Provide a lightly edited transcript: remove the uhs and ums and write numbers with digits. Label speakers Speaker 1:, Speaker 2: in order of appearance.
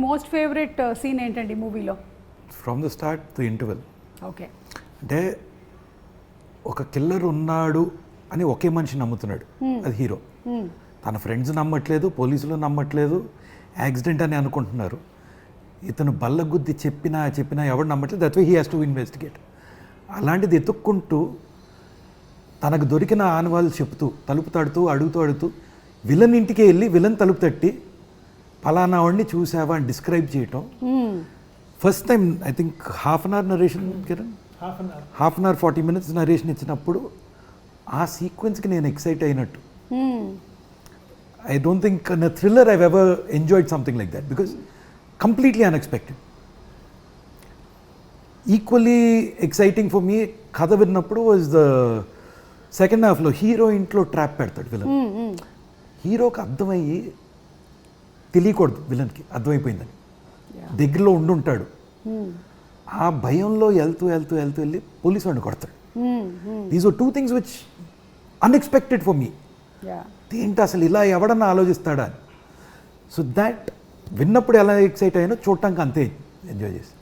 Speaker 1: Most favourite scene ఏంటండి మూవీలో?
Speaker 2: From the start to interval.
Speaker 1: Okay.
Speaker 2: అంటే ఒక కిల్లర్ ఉన్నాడు అని ఒకే మనిషి నమ్ముతున్నాడు, అది హీరో. తన ఫ్రెండ్స్ నమ్మట్లేదు, పోలీసులు నమ్మట్లేదు, యాక్సిడెంట్ అని అనుకుంటున్నారు. ఇతను బల్లగుద్ది చెప్పినా ఎవరు నమ్మట్లేదు. That way he has to investigate. అలాంటిది ఎత్తుక్కుంటూ తనకు దొరికిన ఆనవాళ్ళు చెప్తూ తలుపు తడుతూ అడుగుతూ విలన్ ఇంటికి వెళ్ళి విలన్ తలుపు తట్టి పలానా వాడిని చూసావా అని డిస్క్రైబ్ చేయటం. First time I think half an hour narration, Kiran, half an hour 40 minutes narration ఇచ్చినప్పుడు ఆ సీక్వెన్స్కి నేను ఎక్సైట్ అయినట్టు. I don't think in a thriller I've ever enjoyed something like that because completely unexpected. Equally exciting for me కథ విన్నప్పుడు was the second half లో hero ఇంట్లో trap పెడతాడు villain. హీరోకి అర్థమయ్యి తెలియకూడదు విలన్కి అర్థమైపోయిందని, దగ్గరలో ఉండుంటాడు. ఆ భయంలో వెళ్తూ వెళ్ళి పోలీసు వాడిని కొడతాడు. These are 2 things which unexpected for me. ఏంటి అసలు ఇలా ఎవడన్నా ఆలోచిస్తాడా అని. సో దాట్ విన్నప్పుడు ఎలా ఎక్సైట్ అయ్యానో చూడటానికి అంతే ఎంజాయ్ చేసి.